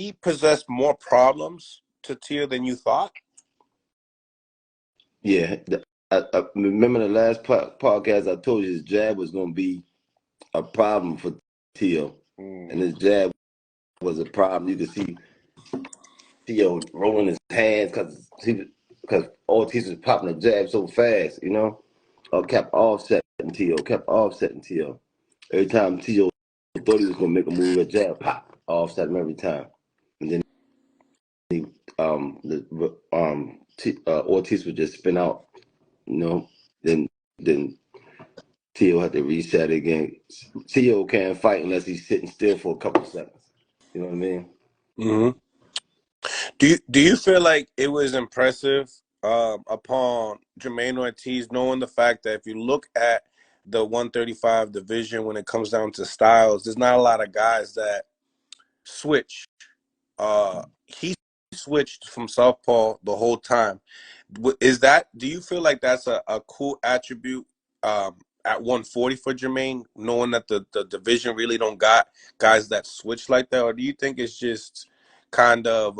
he possessed more problems to Tio than you thought? Yeah, I remember the last podcast I told you his jab was going to be a problem for Tio, and his jab was a problem. You could see Tio rolling his hands because Ortiz was popping the jab so fast, kept offsetting Tio. Every time Tio thought he was going to make a move, a jab, pop, offset him every time. And then Ortiz would just spin out, then Tio had to reset again. Tio can't fight unless he's sitting still for a couple seconds. You know what I mean? Mm-hmm. Do you feel like it was impressive upon Jamaine Ortiz, knowing the fact that if you look at the 135 division when it comes down to styles, there's not a lot of guys that switch. He switched from southpaw the whole time. Do you feel like that's a cool attribute at 140 for Jamaine, knowing that the division really don't got guys that switch like that? Or do you think it's just kind of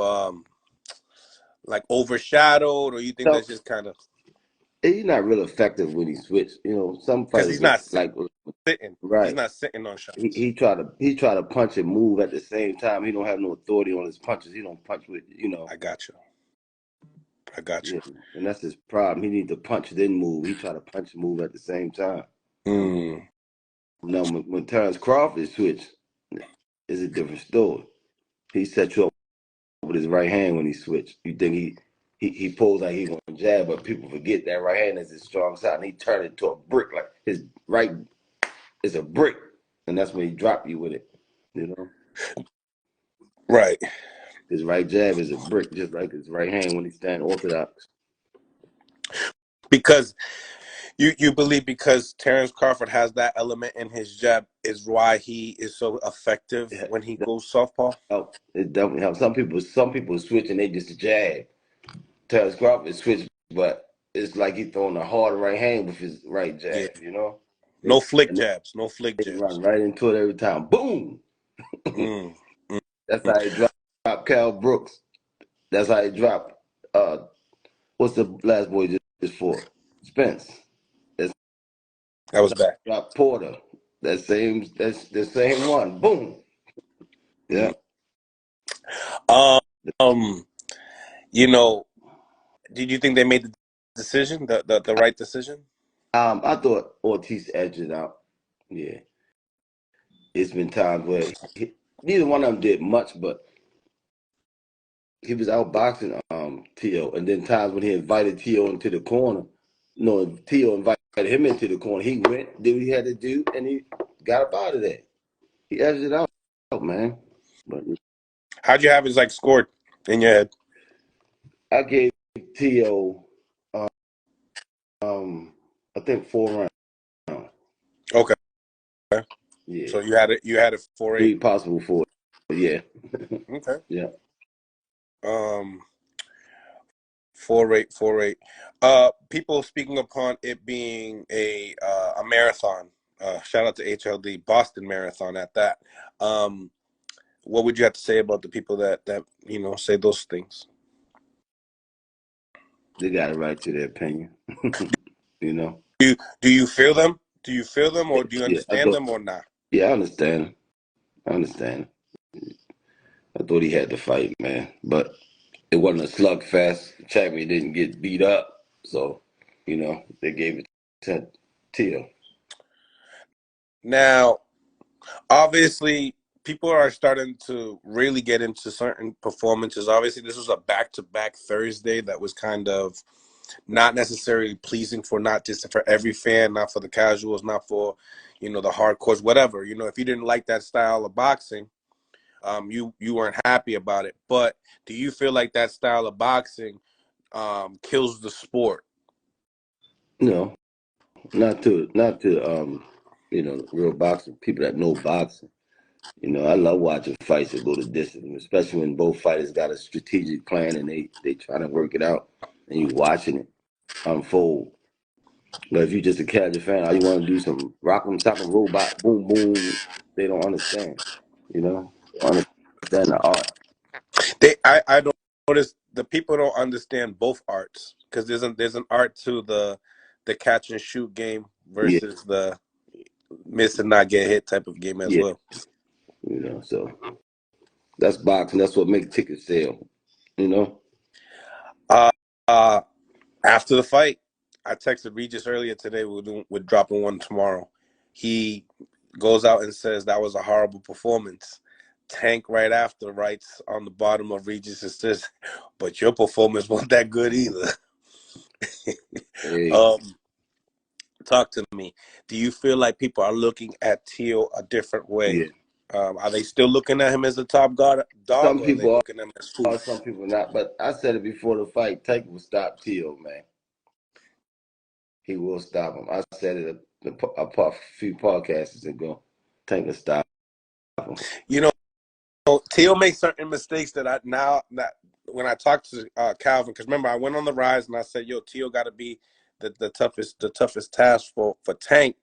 like overshadowed, or you think So that's just kind of he's not real effective when he switched. Some because fighters like sitting. He's right. not sitting on shots. He try to punch and move at the same time. He don't have no authority on his punches. He don't punch with. I got you. Yeah, and that's his problem. He need to punch then move. He try to punch and move at the same time. Now when Terrence Crawford switched, it's a different story. He set you up with his right hand when he switched. You think he pulls like he's gonna jab, but people forget that right hand is his strong side, and he turned it to a brick. Like his right is a brick, and that's when he drop you with it. Right. His right jab is a brick, just like his right hand when he stand orthodox. Because you believe because Terrence Crawford has that element in his jab is why he is so effective when he goes southpaw? It definitely helps. Some people switch and they just jab. Terrence Crawford switch, but it's like he throwing a hard right hand with his right jab, No flick They jabs. run right into it every time. Boom! That's how he dropped Cal Brooks. That's how he dropped what's the last boy just for? Spence. That was bad. Dropped Porter. That's the same one. Boom. Yeah. Did you think they made the decision, the right decision? I thought Ortiz edged it out. Yeah. It's been times where neither one of them did much, but he was outboxing Tio, and then times when he invited Tio into the corner. Tio invited him into the corner. He went, did what he had to do, and he got up out of there. He edged it out, man. But how'd you have his scored in your head? I gave Tio, I think 4 rounds. Okay. Yeah. So you had it 4-8. 3 possible 4. Yeah. Okay. Yeah. 4-8. People speaking upon it being a marathon. Shout out to HLD Boston Marathon at that. What would you have to say about the people that say those things? They got it right to their opinion. Do you feel them? Do you feel them, or do you understand them, or not? Yeah, I understand. I thought he had to fight, man, but it wasn't a slugfest. Chapman didn't get beat up, so they gave it to Tio. Now, obviously, people are starting to really get into certain performances. Obviously, this was a back-to-back Thursday that was kind of not necessarily pleasing not just for every fan, not for the casuals, not for the hardcores, whatever. If you didn't like that style of boxing, you weren't happy about it. But do you feel like that style of boxing kills the sport? No, not to real boxing people that know boxing. I love watching fights that go the distance, especially when both fighters got a strategic plan and they trying to work it out, and you watching it unfold. But if you're just a casual fan, all you want to do some rock 'em, sock 'em, robot, boom, boom, they don't understand. Understand the art. I don't notice the people don't understand both arts because there's an art to the catch and shoot game Yeah, versus the miss and not get hit type of game as yeah. well. So that's boxing. That's what makes tickets sell. You know. Uh, uh, After the fight, I texted Regis earlier today. We're dropping one tomorrow. He goes out and says that was a horrible performance. Tank right after writes on the bottom of Regis and says, "But your performance wasn't that good either." Hey, um, Talk to me. Do you feel like people are looking at Teal a different way? yeah. Are they still looking at him as a top dog, Some or are they people looking at him as food? are, some people not. But I said it before the fight. Tank will stop Tio, man. He will stop him. I said it a few podcasts ago. Tank will stop him. You know, Teal makes certain mistakes that I now that when I talked to Calvin, because remember I went on the rise and I said, "Yo, Teal got to be the toughest task for Tank."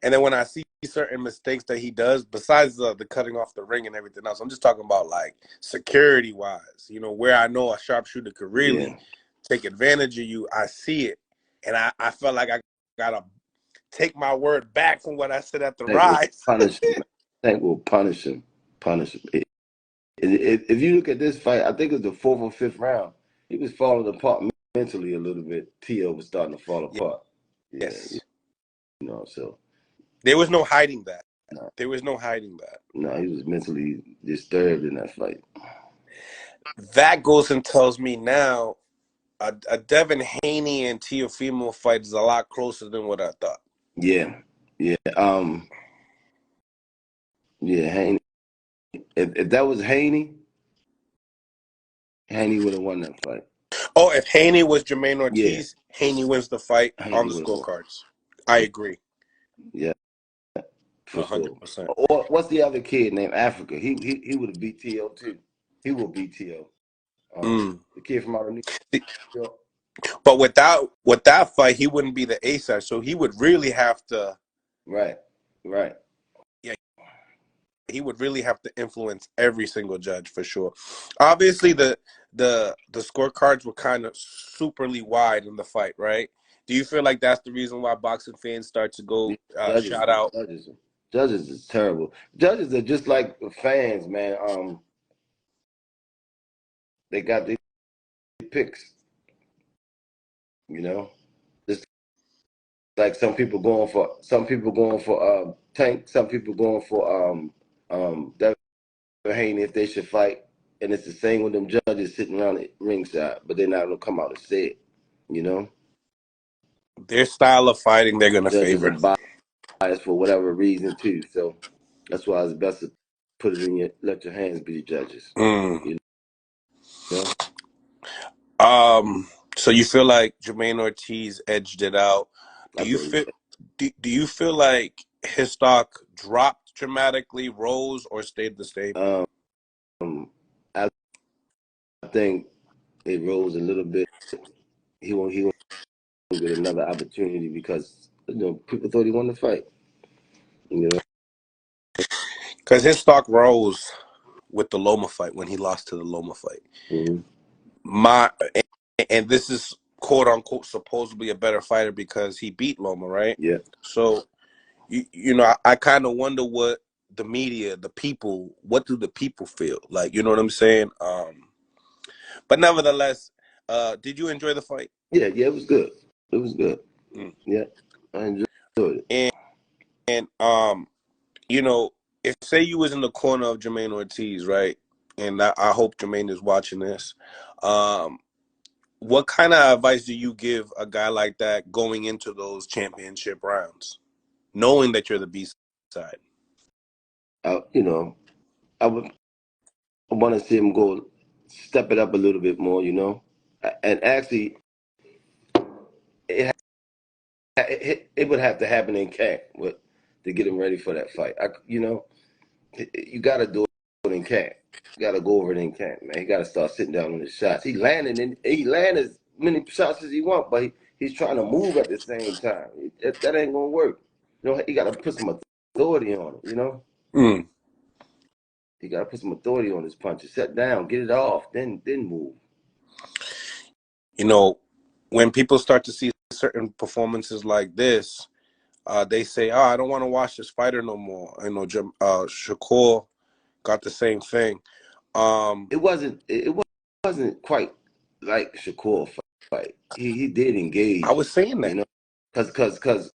And then when I see certain mistakes that he does, besides the cutting off the ring and everything else, I'm just talking about like security wise. You know, where I know a sharpshooter could really Yeah. take advantage of you, I see it, and I felt like I gotta take my word back from what I said at the Tank will rise. punish him. Tank will punish him. Punish him. If you look at this fight, I think it's the fourth or fifth round. He was falling apart mentally a little bit. Tio was starting to fall apart. Yeah, Yes, so there was no hiding that. no, There was no hiding that. no, he was mentally disturbed in that fight. That goes and tells me now a Devin Haney and Teofimo fight is a lot closer than what I thought. Yeah, yeah, yeah. Haney. If that was Haney, Haney would have won that fight. Oh, if Haney was Jamaine Yeah, Ortiz, Haney wins the fight on Haney the would have won. scorecards. I agree, Yeah, for sure. 100%. Or what's the other kid named Africa? He would have beat T.O. too. He will beat T.O. The kid from out of New York. But with that fight, he wouldn't be the A side, so he would really have to. Right, right. Yeah, he would really have to influence every single judge for sure. Obviously, the scorecards were kind of superly wide in the fight, right? Do you feel like that's the reason why boxing fans start to go The judges, shout out? judges is terrible. Judges are just like the fans, man. They got their picks, you know. Just like some people going for Tank, some people going for Devin Haney if they should fight, and it's the same with them judges sitting around the ringside, but they're not gonna come out and say it, you know. Their style of fighting, they're gonna Judges are favor. biased for whatever reason too, so that's why it's best to put it in let your hands be the judges, you know. So you feel like Jamaine Ortiz edged it out. I Do you believe feel do you feel like his stock dropped dramatically, rose, or stayed the same? I think it rose a little bit. He won't get another opportunity because people thought he won the fight. You know. Because his stock rose with the Loma fight when he lost to the Loma fight. Mm-hmm. My and this is quote unquote supposedly a better fighter because he beat Loma, right? Yeah. So you know, I kind of wonder what the media, the people, what do the people feel like? You know what I'm saying? But nevertheless, did you enjoy the fight? Yeah. It was good. It was good. Mm. Yeah, I enjoyed it. And you know, if say you was in the corner of Jamaine Ortiz, right? And I hope Jamaine is watching this. What kind of advice do you give a guy like that going into those championship rounds, knowing that you're the B side? I would want to see him go step it up a little bit more. And actually, it it would have to happen in camp to get him ready for that fight. You got to do it in camp. You got to go over it in camp, man. He got to start sitting down on his shots. He landed as many shots as he want, but he's trying to move at the same time. That ain't gonna work. He got to put some authority on it. Mm. He got to put some authority on his punches. Sit down, get it off, then move. You know, when people start to see certain performances like this, they say, "Oh, I don't want to watch this fighter no more." You know, Shakur got the same thing. It wasn't quite like Shakur fight. He did engage, I was saying that. you know, because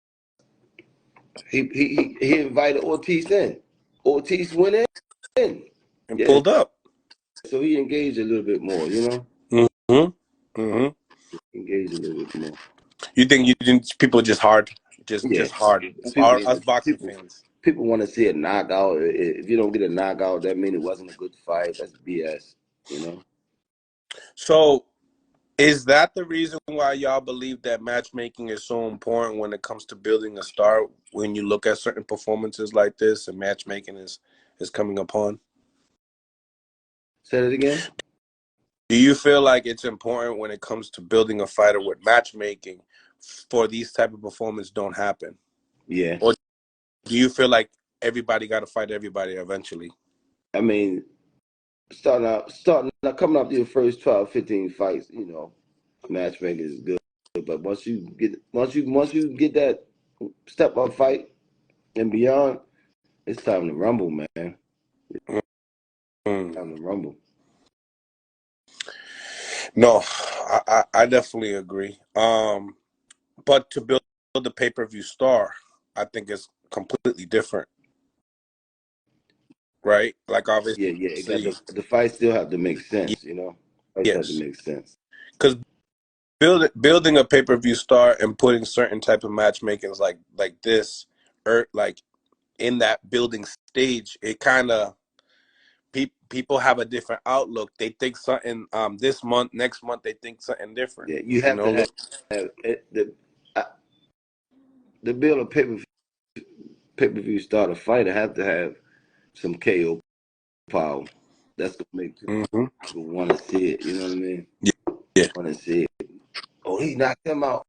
he invited Ortiz in. Ortiz went in. And Yeah, pulled up. so he engaged a little bit more, you know. Mm-hmm. Engaged a little bit more. You think people just hard, Yeah, just hard. Us boxing fans. People want to see a knockout. If you don't get a knockout, that means it wasn't a good fight. That's BS, you know. So, is that the reason why y'all believe that matchmaking is so important when it comes to building a star? When you look at certain performances like this, and matchmaking is coming upon. Say it again. Do you feel like it's important when it comes to building a fighter with matchmaking for these type of performances don't happen? Yeah. Or do you feel like everybody got to fight everybody eventually? I mean, starting out, coming up to your first 12, 15 fights, you know, matchmaking is good. But once you get that step up fight and beyond, it's time to rumble, man. Mm. Time to rumble. No, I definitely agree. But to build the pay-per-view star, I think it's completely different, right? Like Yeah, yeah. It got obviously, the fight still have to make sense, you know. Fights have to yes, make sense. because building a pay-per-view star and putting certain type of matchmakings like this, or like in that building stage, it kind of people have a different outlook. They think something this month, next month they think something different. Yeah, you You have to know, have uh, the build a pay-per-view start a fighter have to have some KO power. That's gonna make mm-hmm. people want to see it. You know what I mean? Yeah, yeah. Want to see it. Oh, he knocked him out.